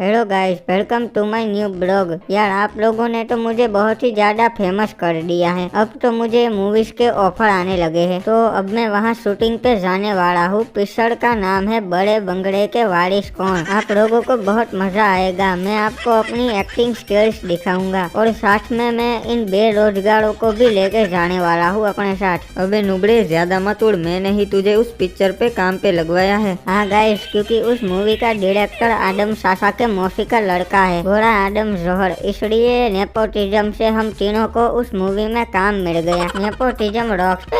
Hello guys, welcome to my new blog. यार आप लोगों ने तो मुझे बहुत ही ज्यादा फेमस कर दिया है। अब तो मुझे मूवीज के ऑफर आने लगे हैं, तो अब मैं वहाँ शूटिंग पे जाने वाला हूँ। पिक्चर का नाम है बड़े बंगले के वारिस कौन। आप लोगों को बहुत मजा आएगा। मैं आपको अपनी एक्टिंग स्किल्स दिखाऊंगा और साथ में मैं इन बेरोजगारों को भी लेके जाने वाला हूँ अपने साथ। अबे नुबड़े, ज्यादा मत उड़। मैंने ही तुझे उस पिक्चर पे काम पे लगवाया है। हाँ गाइस, क्योंकि उस मूवी का डायरेक्टर आदम सासा के मौसी का लड़का है, घोड़ा आदम जोहर। इसलिए नेपोटिज्म से हम तीनों को उस मूवी में काम मिल गया। Nepotism rocks.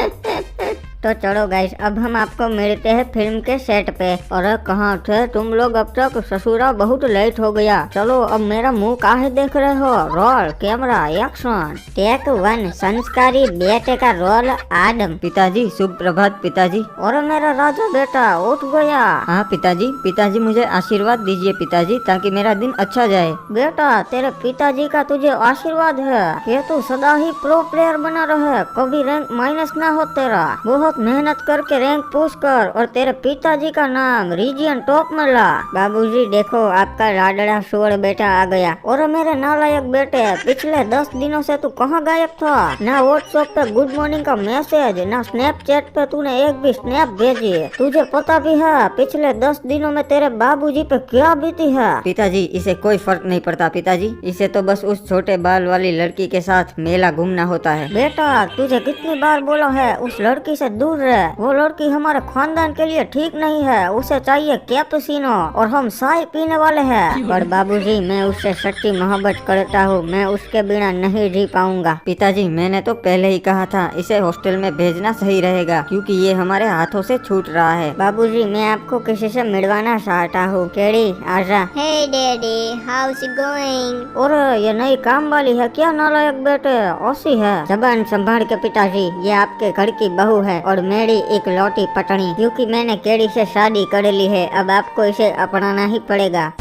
तो चलो गाइस, अब हम आपको मिलते हैं फिल्म के सेट पे। अरे कहाँ थे तुम लोग अब तक? ससुरा बहुत लेट हो गया। चलो अब मेरा मुंह काहे देख रहे हो? Roll camera action. टेक 1। संस्कारी बेटे का रोल आदम। पिताजी शुभ प्रभात पिताजी। और मेरा राजा बेटा उठ गया। हाँ पिताजी मुझे आशीर्वाद दीजिए पिताजी, ताकि मेरा दिन अच्छा जाए। बेटा तेरे पिताजी का तुझे आशीर्वाद है कि तू सदा ही प्रो प्लेयर बना रहे, कभी रैंक माइनस ना हो तेरा। बहुत मेहनत करके रैंक पुश कर और तेरे पिताजी का नाम रीजियन टॉप में ला। बाबूजी देखो, आपका लाडला सुअर बेटा आ गया। और मेरे नालायक बेटे, पिछले 10 दिनों से तू कहाँ गायब था? ना व्हाट्सएप पे गुड मॉर्निंग का मैसेज, ना स्नैपचैट पे तूने एक भी स्नैप भेजी। तुझे पता भी है पिछले 10 दिनों में तेरे बाबूजी पे क्या बीती है? पिताजी इसे कोई फर्क नहीं पड़ता पिताजी। इसे तो बस उस छोटे बाल वाली लड़की के साथ मेला घूमना होता है। बेटा तुझे कितनी बार बोला है उस लड़की से दूर रहे। वो लड़की हमारे खानदान के लिए ठीक नहीं है। उसे चाहिए कैपुचिनो और हम चाय पीने वाले हैं। पर बाबूजी मैं उससे सच्ची मोहब्बत करता हूँ। मैं उसके बिना नहीं जी पाऊंगा। पिताजी मैंने तो पहले ही कहा था इसे हॉस्टल में भेजना सही रहेगा, क्योंकि ये हमारे हाथों से छूट रहा है। बाबूजी मैं आपको किसी से मिलवाना चाहता हूँ। केड़ी आजा। Hey daddy, how's it going? और ये नई काम वाली है क्या? नालायक बेटे औसी है। जबान संभाल के पिताजी, ये आपके घर की बहू है और मेरी एक लौटी पटनी। क्योंकि मैंने केड़ी से शादी कर ली है, अब आपको इसे अपनाना ही पड़ेगा।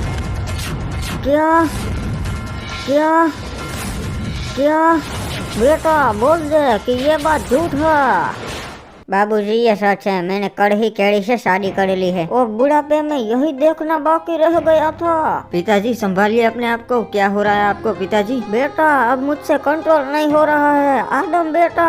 क्या क्या क्या? बेटा बोल दे कि ये बात झूठ है। बाबूजी ये सच है, मैंने कल ही केड़ी से शादी कर ली है और बुढ़ापे में यही देखना बाकी रह गया था। पिताजी संभालिए अपने आप को। क्या हो रहा है आपको पिताजी? बेटा अब मुझसे कंट्रोल नहीं हो रहा है। आदम बेटा,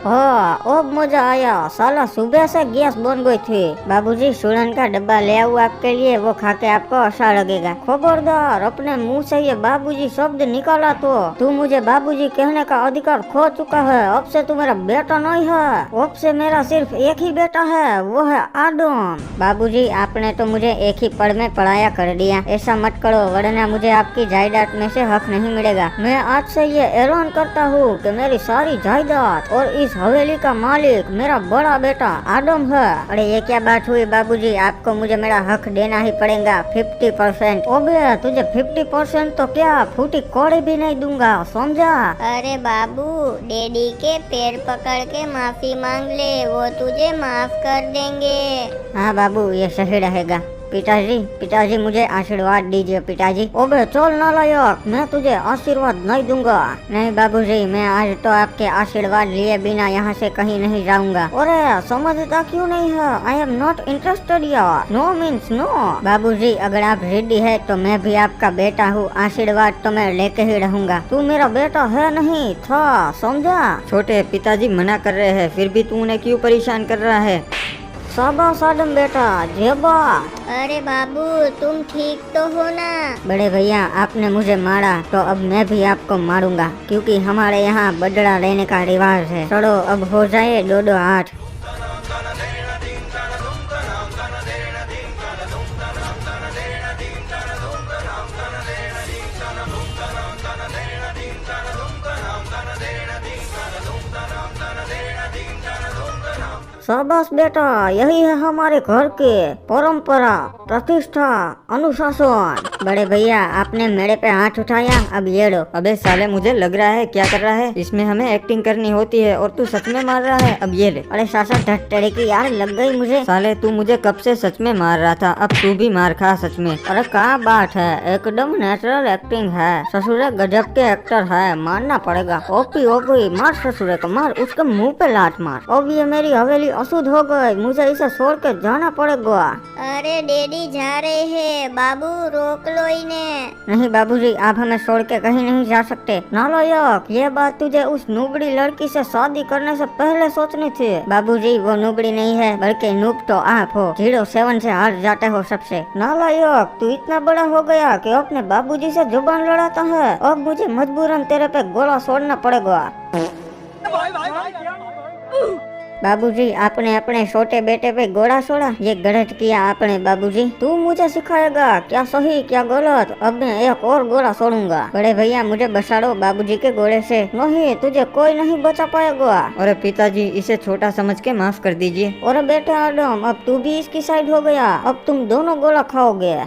हाँ अब मजा आया। साला सुबह से गैस बन गई थी। बाबूजी सूरन का डब्बा ले आऊँ आपके लिए, वो खा के आपको अच्छा लगेगा। खबरदार अपने मुंह से ये बाबूजी शब्द निकाला तो तू मुझे बाबूजी कहने का अधिकार खो चुका है। अब से तू मेरा बेटा नहीं है, अब से मेरा सिर्फ एक ही बेटा है, वो है आदम। बाबूजी आपने तो मुझे एक ही पढ़ में पढ़ाया कर दिया। ऐसा मत करो वरना मुझे आपकी जायदाद में से हक नहीं मिलेगा। मैं आज से ये ऐलान करता हूँ कि मेरी सारी जायदाद और इस हवेली का मालिक मेरा बड़ा बेटा आदम है। अरे ये क्या बात हुई बाबूजी? आपको मुझे मेरा हक देना ही पड़ेगा 50%। ओबे तुझे 50% तो क्या फूटी कौड़ी भी नहीं दूंगा, समझा? अरे बाबू, डैडी के पैर पकड़ के माफी मांग ले, वो तुझे माफ कर देंगे। हाँ बाबू ये सही रहेगा। पिताजी मुझे आशीर्वाद दीजिए पिताजी। ओबे चल नालायक, मैं तुझे आशीर्वाद नहीं दूंगा। नहीं बाबूजी, मैं आज तो आपके आशीर्वाद लिए बिना यहाँ से कहीं नहीं जाऊंगा। अरे समझता क्यों नहीं है? आई एम नॉट इंटरेस्टेड यार। No means no. बाबूजी अगर आप जिद्दी है तो मैं भी आपका बेटा हूँ। आशीर्वाद तो मैं लेके ही रहूंगा। तू मेरा बेटा है नहीं था, समझा? छोटे पिताजी मना कर रहे हैं, फिर भी तू उन्हें क्यों परेशान कर रहा है? शाबाश आदम बेटा, जेबा। अरे बाबू तुम ठीक तो हो ना? बड़े भैया आपने मुझे मारा तो अब मैं भी आपको मारूंगा, क्योंकि हमारे यहाँ बदला लेने का रिवाज है। चलो अब हो जाए 2-2 हाथ। शाबाश बेटा, यही है हमारे घर के परंपरा, प्रतिष्ठा, अनुशासन। बड़े भैया आपने मेरे पे हाथ उठाया, अब ये लो। अबे साले मुझे लग रहा है क्या कर रहा है? इसमें हमें एक्टिंग करनी होती है और तू सच में मार रहा है। अब ये ले। अरे सासा ढट्टरे की यार, लग गई मुझे। साले तू मुझे कब से सच में मार रहा था, अब तू भी मार खा सच में। अरे क्या बात है, एकदम नेचुरल एक्टिंग है। ससुरे गजब के एक्टर है, मारना पड़ेगा। ओपी ओपी मार ससुरे को, मार उसके मुँह पे लात मार। अब ये मेरी हवेली अशुद्ध हो गई, मुझे इसे छोड़ के जाना पड़ेगा। अरे डैडी जा रहे हैं, बाबू रोक लो इन्हें। नहीं बाबूजी, आप हमें छोड़ के कहीं नहीं जा सकते। नालायक, ये बात तुझे उस नुबड़ी लड़की से शादी करने से पहले सोचनी थी। बाबूजी वो नुबड़ी नहीं है, बल्कि नूब तो आप हो। 0-7 से हार जाते हो सबसे। नालायक, तू इतना बड़ा हो गया कि अपने बाबूजी से जुबान लड़ाता है। अब मुझे मजबूरन तेरे पे गोला छोड़ना पड़ेगा। बाबूजी, आपने अपने छोटे बेटे पे गोला छोड़ा, ये गलत किया आपने बाबूजी। तू मुझे सिखाएगा क्या सही क्या गलत। अब मैं एक और गोला छोड़ूंगा। बड़े भैया मुझे बचा लो बाबूजी के गोले से। नहीं, तुझे कोई नहीं बचा पाएगा। अरे पिताजी, इसे छोटा समझ के माफ कर दीजिए। और बेटे आदम, अब तू भी इसकी साइड हो गया। अब तुम दोनों गोला खाओगे।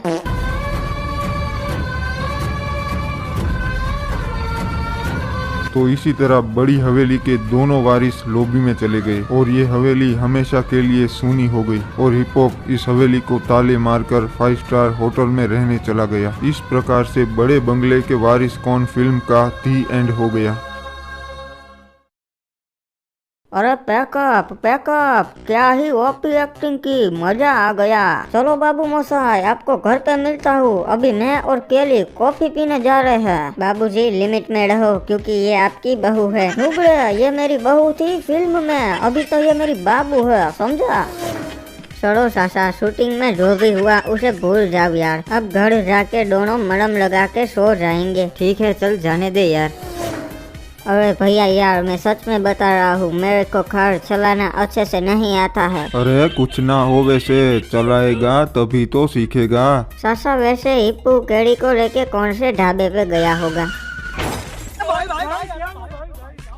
तो इसी तरह बड़ी हवेली के दोनों वारिस लॉबी में चले गए और ये हवेली हमेशा के लिए सूनी हो गई और हिप हॉप इस हवेली को ताले मारकर 5 स्टार होटल में रहने चला गया। इस प्रकार से बड़े बंगले के वारिस कौन फिल्म का दी एंड हो गया। अरे पैकअप पैकअप, क्या ही ओपी एक्टिंग की, मजा आ गया। चलो बाबू मोसाई, आपको घर पे मिलता हूँ। अभी मैं और केली कॉफी पीने जा रहे हैं। बाबूजी लिमिट में रहो, क्योंकि ये आपकी बहू है। नुबड़े, ये मेरी बहू थी फिल्म में, अभी तो ये मेरी बाबू है, समझा। चलो सासा, शूटिंग में जो भी हुआ उसे भूल जाओ यार। अब घर जाके दोनों मरहम लगा के सो जाएंगे। ठीक है, चल जाने दे यार। अरे भैया यार, मैं सच में बता रहा हूँ, मेरे को कार चलाना अच्छे से नहीं आता है। अरे कुछ ना हो, वैसे चलाएगा तभी तो सीखेगा। सासा, वैसे हिप्पू केड़ी को लेके कौन से ढाबे पे गया होगा।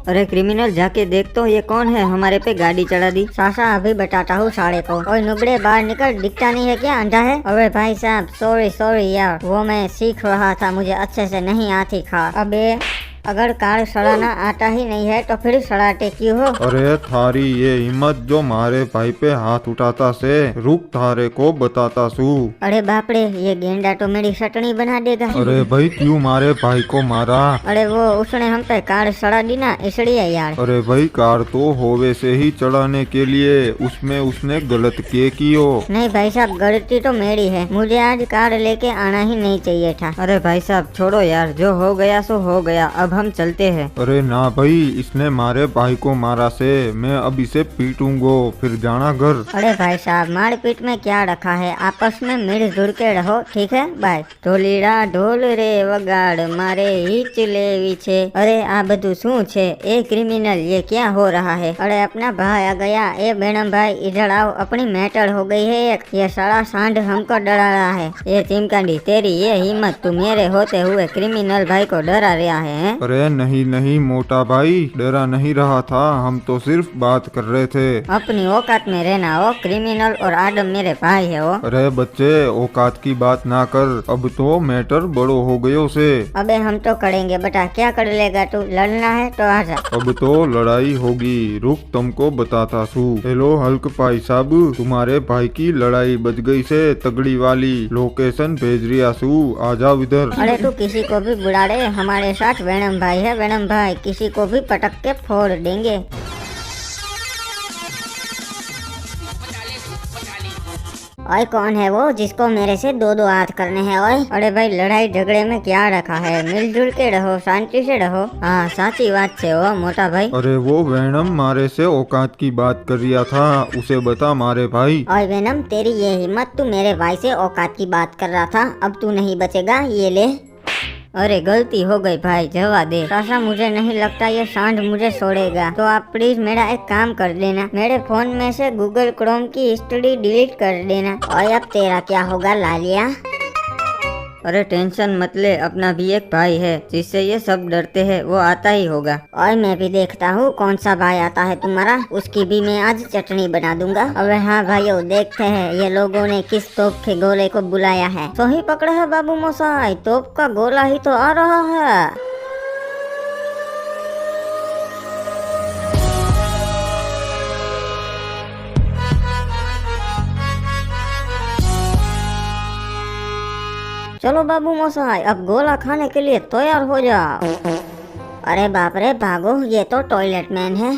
अरे क्रिमिनल, जाके देख तो ये कौन है, हमारे पे गाड़ी चढ़ा दी। सासा, अभी बताता हूँ साड़े को। ओए नुबड़े, बाहर निकल, दिखता नहीं है क्या, अंधा है। अरे भाई साहब, सॉरी यार, वो मैं सीख रहा था, मुझे अच्छे से नहीं आती कार। अबे अगर कार सड़ाना आता ही नहीं है तो फिर सड़ाते क्यों हो। अरे थारी ये हिम्मत जो मारे भाई पे हाथ उठाता से, रुक थारे को बताता सू। अरे बाप रे, ये गेंडा तो मेरी चटनी बना देगा। अरे भाई क्यों मारे भाई को मारा। अरे वो उसने हम पे कार सड़ा दी ना, इसलिए यार। अरे भाई कार तो होवे से ही चढ़ाने के लिए, उसमें उसने गलत की हो। नहीं भाई साहब, गलती तो मेरी है, मुझे आज कार लेके आना ही नहीं चाहिए था। अरे भाई साहब छोड़ो यार, जो हो गया सो हो गया, अब हम चलते हैं। अरे ना भाई, इसने मारे भाई को मारा से, मैं अब इसे पीटूंगो, फिर जाना घर। अरे भाई साहब, मारपीट में क्या रखा है, आपस में मिलजुल के रहो, ठीक है बाय। ढोलीरा ढोल रे वगाड़ मारे हीच लेवी छे। अरे आ બધું શું છે ए क्रिमिनल, ये क्या हो रहा है। अरे अपना भाई आ गया। ए मैडम भाई इधर आओ, अपनी मैटर हो गई है एक। ये साला सांड हमको डरा रहा है। ये चिमकांडी, तेरी ये हिम्मत, तू मेरे होते हुए क्रिमिनल भाई को डरा रहा है। अरे नहीं मोटा भाई, डरा नहीं रहा था, हम तो सिर्फ बात कर रहे थे। अपनी औकात में रहना हो, क्रिमिनल और आदम मेरे भाई है वो। अरे बच्चे, औकात की बात ना कर, अब तो मैटर बड़ो हो गयो से। अबे हम तो करेंगे बेटा, क्या कर लेगा तू, लड़ना है तो आजा। अब तो लड़ाई होगी, रुक तुमको बताता सू। हेलो हल्क भाई साहब, तुम्हारे भाई की लड़ाई बच गई से, तगड़ी वाली लोकेशन भेज रिया सू, आ जाओ इधर। अरे तू किसी को भी बुला रहे, हमारे साथ वेनम भाई है, वेनम भाई किसी को भी पटक के फोड़ देंगे। ओए कौन है वो जिसको मेरे से दो हाथ करने हैं ओए। अरे भाई लड़ाई झगड़े में क्या रखा है, मिलजुल के रहो, शांति से रहो। हाँ साची बात से हो मोटा भाई। अरे वो वेनम मारे से औकात की बात कर रिया था, उसे बता मारे भाई। ओए वेनम, तेरी ये हिम्मत, तू मेरे भाई से औकात की बात कर रहा था, अब तू नहीं बचेगा, ये ले। अरे गलती हो गई भाई, जवा दे। सासा मुझे नहीं लगता ये सांड मुझे छोड़ेगा, तो आप प्लीज मेरा एक काम कर देना, मेरे फोन में से गूगल क्रोम की हिस्ट्री डिलीट कर देना। और अब तेरा क्या होगा लालिया। अरे टेंशन मत ले, अपना भी एक भाई है जिससे ये सब डरते हैं, वो आता ही होगा। और मैं भी देखता हूँ कौन सा भाई आता है तुम्हारा, उसकी भी मैं आज चटनी बना दूंगा। अरे हाँ भाइयों, देखते हैं ये लोगों ने किस तोप के गोले को बुलाया है। सही पकड़े है बाबू मोसाई, तोप का गोला ही तो आ रहा है। चलो बाबू मोसाई, अब गोला खाने के लिए तैयार हो जाओ। अरे बाप रे, भागो, ये तो टॉयलेट मैन है।